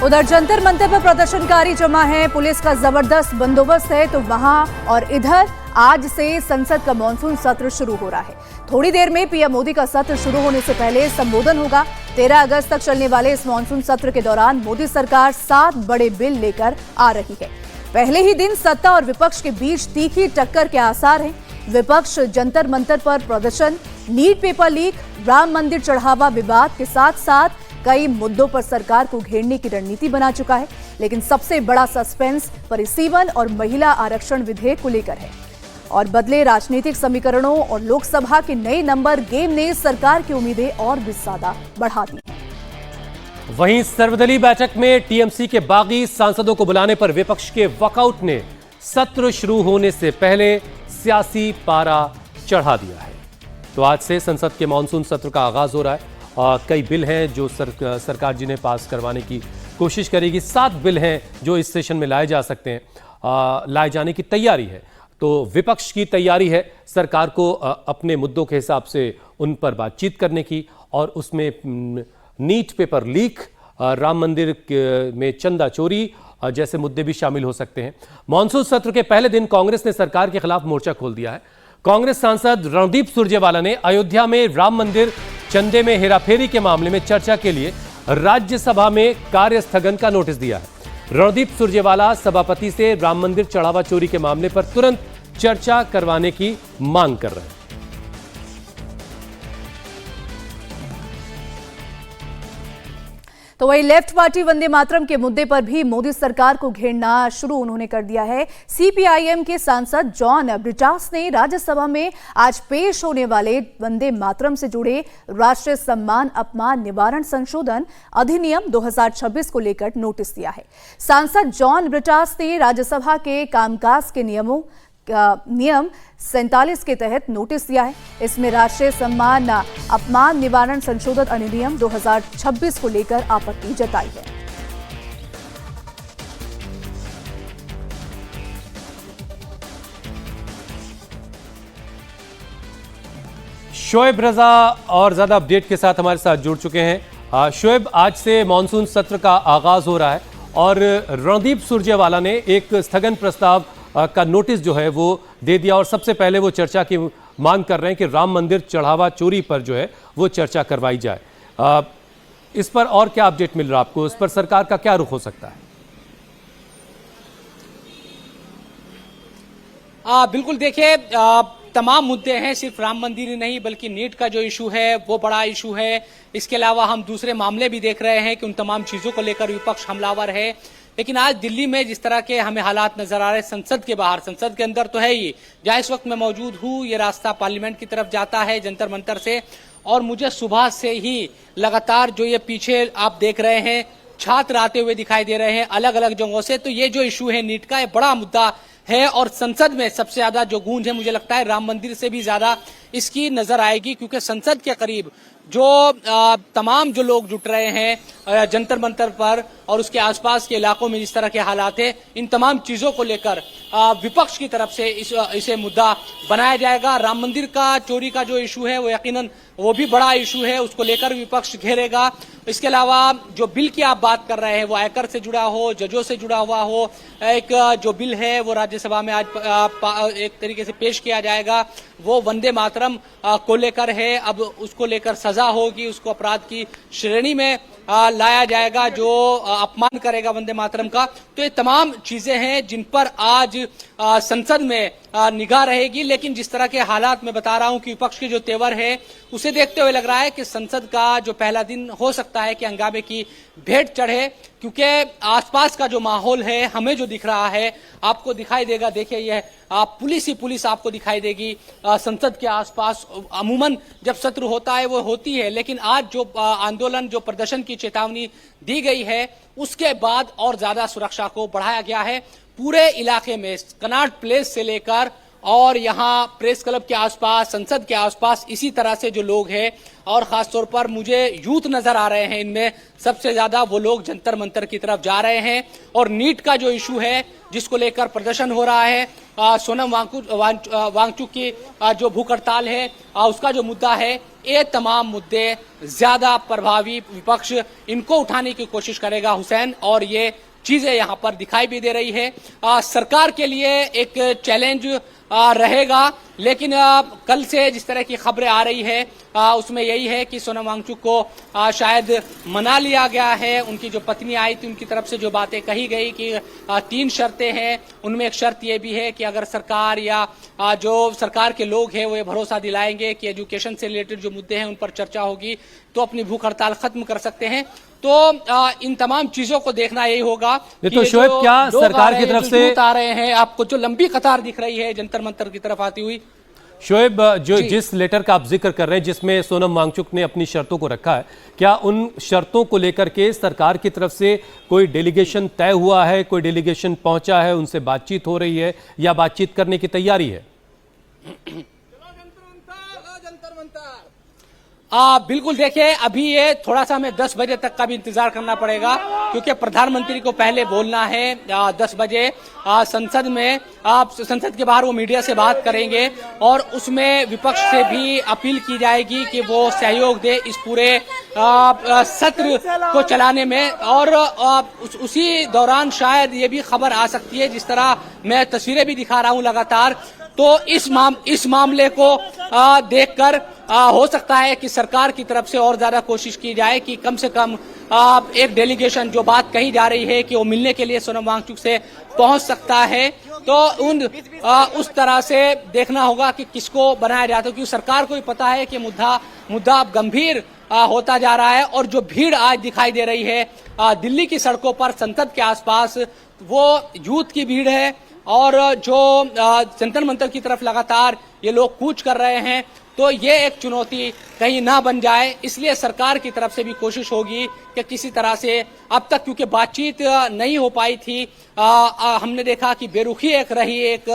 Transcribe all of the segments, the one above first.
उधर जंतर मंतर पर प्रदर्शनकारी जमा है, पुलिस का जबरदस्त बंदोबस्त है, तो वहां और इधर आज से संसद का मॉनसून सत्र शुरू हो रहा है। थोड़ी देर में पीएम मोदी का सत्र शुरू होने से पहले संबोधन होगा। 13 अगस्त तक चलने वाले इस मॉनसून सत्र के दौरान मोदी सरकार 7 बड़े बिल लेकर आ रही है। पहले ही दिन सत्ता और विपक्ष के बीच तीखी टक्कर के आसार हैं। विपक्ष जंतर मंतर पर प्रदर्शन, नीट पेपर लीक, राम मंदिर चढ़ावा विवाद के साथ साथ कई मुद्दों पर सरकार को घेरने की रणनीति बना चुका है। लेकिन सबसे बड़ा सस्पेंस परिसीमन और महिला आरक्षण विधेयक को लेकर है। और बदले राजनीतिक समीकरणों और लोकसभा के नए नंबर गेम ने सरकार की उम्मीदें और भी ज्यादा बढ़ा दी हैं। वहीं सर्वदलीय बैठक में टीएमसी के बागी सांसदों को बुलाने पर विपक्ष के वॉकआउट ने सत्र शुरू होने से पहले सियासी पारा चढ़ा दिया है। तो आज से संसद के मानसून सत्र का आगाज हो रहा है। कई बिल हैं जो सरकार जिन्हें पास करवाने की कोशिश करेगी। 7 बिल हैं जो इस सेशन में लाए जा सकते हैं, लाए जाने की तैयारी है। तो विपक्ष की तैयारी है सरकार को अपने मुद्दों के हिसाब से उन पर बातचीत करने की, और उसमें नीट पेपर लीक, राम मंदिर में चंदा चोरी जैसे मुद्दे भी शामिल हो सकते हैं। मॉनसून सत्र के पहले दिन कांग्रेस ने सरकार के खिलाफ मोर्चा खोल दिया है। कांग्रेस सांसद रणदीप सुरजेवाला ने अयोध्या में राम मंदिर चंदे में हेराफेरी के मामले में चर्चा के लिए राज्यसभा में कार्य स्थगन का नोटिस दिया है। रणदीप सुरजेवाला सभापति से राम मंदिर चढ़ावा चोरी के मामले पर तुरंत चर्चा करवाने की मांग कर रहे हैं। तो वही लेफ्ट पार्टी वंदे मातरम के मुद्दे पर भी मोदी सरकार को घेरना शुरू उन्होंने कर दिया है। सीपीआईएम के सांसद जॉन ब्रिटास ने राज्यसभा में आज पेश होने वाले वंदे मातरम से जुड़े राष्ट्रीय सम्मान अपमान निवारण संशोधन अधिनियम 2026 को लेकर नोटिस दिया है। सांसद जॉन ब्रिटास ने राज्यसभा के कामकाज के नियम 47 के तहत नोटिस दिया है। इसमें राष्ट्रीय सम्मान अपमान निवारण संशोधन अधिनियम 2026 को लेकर आपत्ति जताई है। शोएब रजा और ज्यादा अपडेट के साथ हमारे साथ जुड़ चुके हैं। शोएब, आज से मानसून सत्र का आगाज हो रहा है और रणदीप सुरजेवाला ने एक स्थगन प्रस्ताव का नोटिस जो है वो दे दिया, और सबसे पहले वो चर्चा की मांग कर रहे हैं कि राम मंदिर चढ़ावा चोरी पर जो है वो चर्चा करवाई जाए। इस पर और क्या अपडेट मिल रहा है आपको? इस पर सरकार का क्या रुख हो सकता है? बिल्कुल, देखिए, तमाम मुद्दे हैं, सिर्फ राम मंदिर ही नहीं बल्कि नीट का जो इशू है वो बड़ा इशू है। इसके अलावा हम दूसरे मामले भी देख रहे हैं कि उन तमाम चीजों को लेकर विपक्ष हमलावर है। लेकिन आज दिल्ली में जिस तरह के हमें हालात नजर आ रहे हैं, संसद के बाहर, संसद के अंदर तो है ही, जहां इस वक्त मैं मौजूद हूं, ये रास्ता पार्लियामेंट की तरफ जाता है जंतर मंतर से, और मुझे सुबह से ही लगातार जो ये पीछे आप देख रहे हैं छात्र आते हुए दिखाई दे रहे हैं अलग अलग जगहों से। तो ये जो इशू है नीट का, ये बड़ा मुद्दा है, और संसद में सबसे ज्यादा जो गूंज है मुझे लगता है राम मंदिर से भी ज्यादा इसकी नजर आएगी, क्योंकि संसद के करीब जो तमाम जो लोग जुट रहे हैं जंतर मंतर पर और उसके आसपास के इलाकों में जिस तरह के हालात है, इन तमाम चीजों को लेकर विपक्ष की तरफ से इसे मुद्दा बनाया जाएगा। राम मंदिर का चोरी का जो इशू है वो यकीनन वो भी बड़ा इशू है, उसको लेकर विपक्ष घेरेगा। इसके अलावा जो बिल की आप बात कर रहे हैं वो आयकर से जुड़ा हो, जजों से जुड़ा हुआ हो, एक जो बिल है वो राज्यसभा में आज एक तरीके से पेश किया जाएगा, वो वंदे मातरम को लेकर है। अब उसको लेकर सजा होगी, उसको अपराध की श्रेणी में लाया जाएगा जो अपमान करेगा वंदे मातरम का। तो ये तमाम चीजें हैं जिन पर आज संसद में निगाह रहेगी। लेकिन जिस तरह के हालात मैं बता रहा हूं कि विपक्ष के जो तेवर है उसे देखते हुए लग रहा है कि संसद का जो पहला दिन हो सकता है कि हंगामे की भेंट चढ़े, क्योंकि आसपास का जो माहौल है, हमें जो दिख रहा है, आपको दिखाई देगा। देखिए, यह पुलिस ही पुलिस आपको दिखाई देगी संसद के आसपास। अमूमन जब सत्र होता है वो होती है, लेकिन आज जो आंदोलन, जो प्रदर्शन की चेतावनी दी गई है, उसके बाद और ज्यादा सुरक्षा को बढ़ाया गया है पूरे इलाके में, कनॉट प्लेस से लेकर और यहाँ प्रेस क्लब के आसपास, संसद के आसपास इसी तरह से जो लोग हैं, और खासतौर पर मुझे यूथ नजर आ रहे हैं, इनमें सबसे ज्यादा वो लोग जंतर मंतर की तरफ जा रहे हैं। और नीट का जो इशू है जिसको लेकर प्रदर्शन हो रहा है, सोनम वांगचुक की जो भूख हड़ताल है, उसका जो मुद्दा है, ये तमाम मुद्दे ज्यादा प्रभावी विपक्ष इनको उठाने की कोशिश करेगा हुसैन, और ये चीजें यहाँ पर दिखाई भी दे रही है। सरकार के लिए एक चैलेंज रहेगा, लेकिन कल से जिस तरह की खबरें आ रही है उसमें यही है कि सोनम वांगचुक को शायद मना लिया गया है। उनकी जो पत्नी आई थी उनकी तरफ से जो बातें कही गई कि 3 शर्तें हैं, उनमें एक शर्त ये भी है कि अगर सरकार या जो सरकार के लोग हैं वो ये भरोसा दिलाएंगे कि एजुकेशन से रिलेटेड जो मुद्दे हैं उन पर चर्चा होगी तो अपनी भूख हड़ताल खत्म कर सकते हैं। तो इन तमाम चीजों को देखना यही होगा कि तो शोएब, क्या सरकार की तरफ से आ रहे हैं, आपको जो लंबी कतार दिख रही है जंतर मंतर की तरफ आती हुई, शोएब, जिस लेटर का आप जिक्र कर रहे हैं जिसमें सोनम वांगचुक ने अपनी शर्तों को रखा है, क्या उन शर्तों को लेकर के सरकार की तरफ से कोई डेलीगेशन तय हुआ है, कोई डेलीगेशन पहुंचा है, उनसे बातचीत हो रही है या बातचीत करने की तैयारी है? बिल्कुल, देखिए अभी ये थोड़ा सा हमें 10 बजे तक का भी इंतजार करना पड़ेगा, क्योंकि प्रधानमंत्री को पहले बोलना है 10 बजे संसद में। संसद के बाहर वो मीडिया से बात करेंगे और उसमें विपक्ष से भी अपील की जाएगी कि वो सहयोग दे इस पूरे सत्र को चलाने में, और उसी दौरान शायद ये भी खबर आ सकती है, जिस तरह मैं तस्वीरें भी दिखा रहा हूं लगातार, तो इस मामले को देखकर हो सकता है कि सरकार की तरफ से और ज्यादा कोशिश की जाए कि कम से कम एक डेलीगेशन, जो बात कही जा रही है कि वो मिलने के लिए सोनम वांगचुक से पहुंच सकता है, तो उस तरह से देखना होगा कि किसको बनाया जाता है, क्योंकि सरकार को भी पता है कि मुद्दा अब गंभीर होता जा रहा है। और जो भीड़ आज दिखाई दे रही है दिल्ली की सड़कों पर, संसद के आसपास, वो यूथ की भीड़ है, और जो जंतर मंतर की तरफ लगातार ये लोग कूच कर रहे हैं, तो ये एक चुनौती कहीं ना बन जाए, इसलिए सरकार की तरफ से भी कोशिश होगी कि किसी तरह से, अब तक क्योंकि बातचीत नहीं हो पाई थी, हमने देखा कि बेरुखी एक रही एक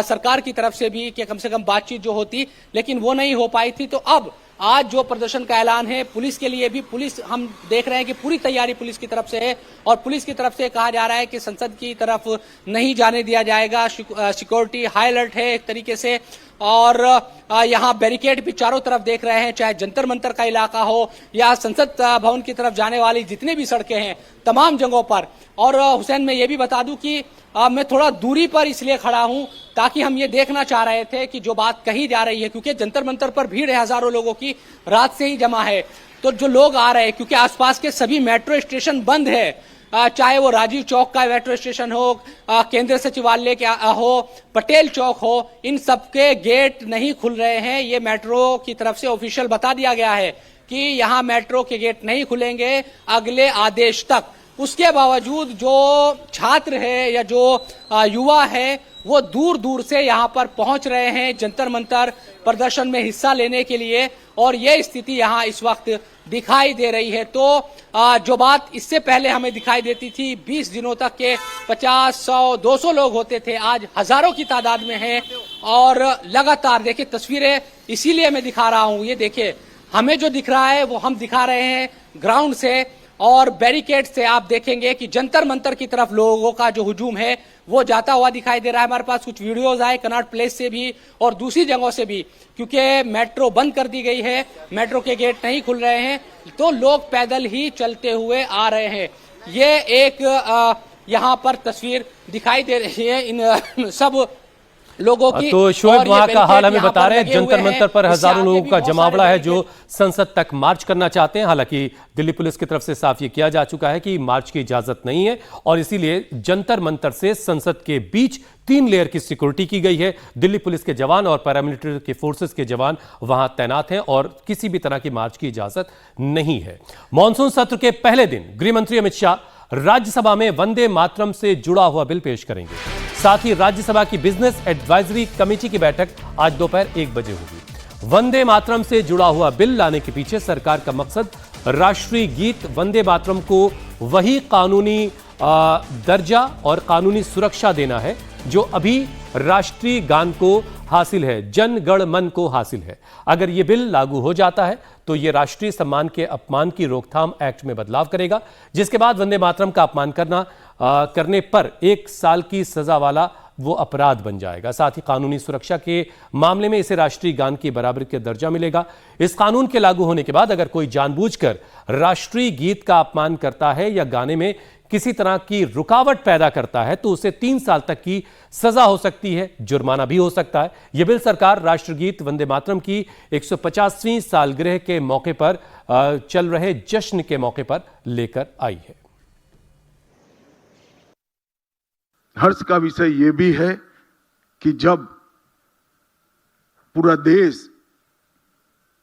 सरकार की तरफ से भी कि कम से कम बातचीत जो होती, लेकिन वो नहीं हो पाई थी। तो अब आज जो प्रदर्शन का ऐलान है पुलिस के लिए भी, पुलिस हम देख रहे हैं कि पूरी तैयारी पुलिस की तरफ से है, और पुलिस की तरफ से कहा जा रहा है कि संसद की तरफ नहीं जाने दिया जाएगा, सिक्योरिटी हाई अलर्ट है एक तरीके से, और यहाँ बैरिकेड भी चारों तरफ देख रहे हैं, चाहे जंतर मंतर का इलाका हो या संसद भवन की तरफ जाने वाली जितने भी सड़कें हैं तमाम जगहों पर। और हुसैन, मैं ये भी बता दूं कि मैं थोड़ा दूरी पर इसलिए खड़ा हूं ताकि हम ये देखना चाह रहे थे कि जो बात कही जा रही है, क्योंकि जंतर मंतर पर भीड़ है हजारों लोगों की, रात से ही जमा है, तो जो लोग आ रहे हैं, क्योंकि आसपास के सभी मेट्रो स्टेशन बंद है, चाहे वो राजीव चौक का मेट्रो स्टेशन हो, केंद्रीय सचिवालय के हो, पटेल चौक हो, इन सबके गेट नहीं खुल रहे हैं। ये मेट्रो की तरफ से ऑफिशियल बता दिया गया है कि यहाँ मेट्रो के गेट नहीं खुलेंगे अगले आदेश तक। उसके बावजूद जो छात्र है या जो युवा है वो दूर दूर से यहाँ पर पहुंच रहे हैं जंतर मंतर प्रदर्शन में हिस्सा लेने के लिए, और ये स्थिति यहाँ इस वक्त दिखाई दे रही है। तो जो बात इससे पहले हमें दिखाई देती थी 20 दिनों तक के 50, 100, 200 लोग होते थे, आज हजारों की तादाद में हैं, और लगातार देखिए तस्वीरें इसीलिए मैं दिखा रहा हूँ, ये देखिए हमें जो दिख रहा है वो हम दिखा रहे हैं ग्राउंड से, और बैरिकेड से आप देखेंगे कि जंतर मंतर की तरफ लोगों का जो हुजूम है वो जाता हुआ दिखाई दे रहा है। हमारे पास कुछ वीडियोस आए कनॉट प्लेस से भी और दूसरी जगहों से भी, क्योंकि मेट्रो बंद कर दी गई है, मेट्रो के गेट नहीं खुल रहे हैं, तो लोग पैदल ही चलते हुए आ रहे हैं। ये एक यहाँ पर तस्वीर दिखाई दे रही है इन सब लोगों की। तो शोएब, वहां का हाल हमें बता रहे हैं, जंतर मंतर पर हजारों लोगों का जमावड़ा है जो संसद तक मार्च करना चाहते हैं। हालांकि दिल्ली पुलिस की तरफ से साफ ये किया जा चुका है कि मार्च की इजाजत नहीं है, और इसीलिए जंतर मंतर से संसद के बीच 3 लेयर की सिक्योरिटी की गई है। दिल्ली पुलिस के जवान और पैरामिलिट्री के फोर्सेस के जवान वहां तैनात हैं, और किसी भी तरह की मार्च की इजाजत नहीं है। मॉनसून सत्र के पहले दिन गृह मंत्री अमित शाह राज्यसभा में वंदे मातरम से जुड़ा हुआ बिल पेश करेंगे। साथ ही राज्यसभा की बिजनेस एडवाइजरी कमेटी की बैठक आज दोपहर 1 बजे होगी। वंदे मातरम से जुड़ा हुआ बिल लाने के पीछे सरकार का मकसद राष्ट्रीय गीत वंदे मातरम को वही कानूनी दर्जा और कानूनी सुरक्षा देना है जो अभी राष्ट्रीय गान को हासिल है, जन गण मन को हासिल है। अगर यह बिल लागू हो जाता है तो यह राष्ट्रीय सम्मान के अपमान की रोकथाम एक्ट में बदलाव करेगा, जिसके बाद वंदे मातरम का अपमान करने पर 1 साल की सजा वाला वो अपराध बन जाएगा। साथ ही कानूनी सुरक्षा के मामले में इसे राष्ट्रीय गान की बराबरी का दर्जा मिलेगा। इस कानून के लागू होने के बाद अगर कोई जानबूझकर राष्ट्रीय गीत का अपमान करता है या गाने में किसी तरह की रुकावट पैदा करता है तो उसे 3 साल तक की सजा हो सकती है, जुर्माना भी हो सकता है। यह बिल सरकार राष्ट्रगीत वंदे मातरम की 150वीं सालगिरह के मौके पर चल रहे जश्न के मौके पर लेकर आई है। हर्ष का विषय यह भी है कि जब पूरा देश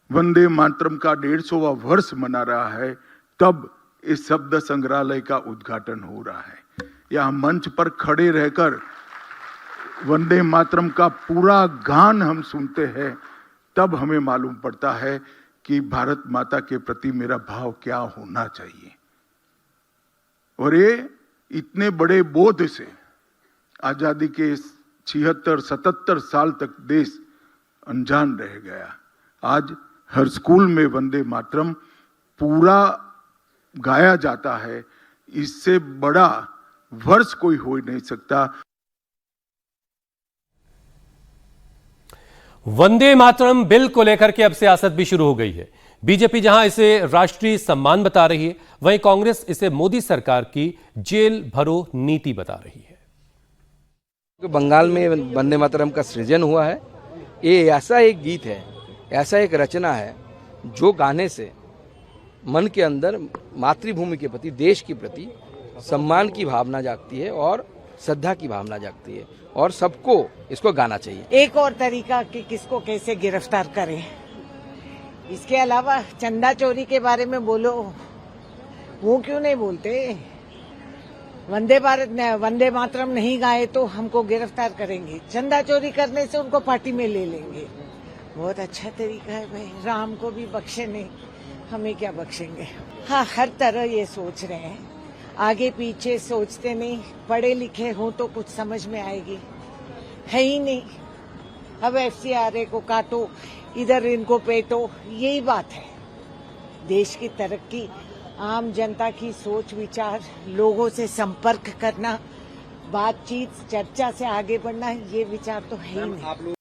वंदे मातरम का 150वां वर्ष मना रहा है तब इस शब्द संग्रहालय का उद्घाटन हो रहा है। यह मंच पर खड़े रहकर वंदे मातरम का पूरा गान हम सुनते हैं तब हमें मालूम पड़ता है कि भारत माता के प्रति मेरा भाव क्या होना चाहिए। और ये इतने बड़े बोध से आजादी के 76-77 साल तक देश अनजान रह गया। आज हर स्कूल में वंदे मातरम पूरा गाया जाता है। इससे बड़ा वर्ष कोई हो नहीं सकता। वंदे मातरम बिल को लेकर के अब सियासत भी शुरू हो गई है। बीजेपी जहां इसे राष्ट्रीय सम्मान बता रही है, वहीं कांग्रेस इसे मोदी सरकार की जेल भरो नीति बता रही है। बंगाल में वंदे मातरम का सृजन हुआ है। ये ऐसा एक गीत है, ऐसा एक रचना है जो गाने से मन के अंदर मातृभूमि के प्रति, देश के प्रति सम्मान की भावना जागती है और श्रद्धा की भावना जागती है और सबको इसको गाना चाहिए। एक और तरीका कि किसको कैसे गिरफ्तार करें। इसके अलावा चंदा चोरी के बारे में बोलो, वो क्यों नहीं बोलते। वंदे मातरम नहीं गाए तो हमको गिरफ्तार करेंगे, चंदा चोरी करने से उनको पार्टी में ले लेंगे। बहुत अच्छा तरीका है भाई। राम को भी बख्शे नहीं, हमें क्या बख्शेंगे। हाँ, हर तरह ये सोच रहे हैं, आगे पीछे सोचते नहीं। पढ़े लिखे हो तो कुछ समझ में आएगी, है ही नहीं। अब FCRA को काटो, इधर इनको पेटो, यही बात है। देश की तरक्की, आम जनता की सोच विचार, लोगों से संपर्क करना, बातचीत चर्चा से आगे बढ़ना, ये विचार तो है ही नहीं।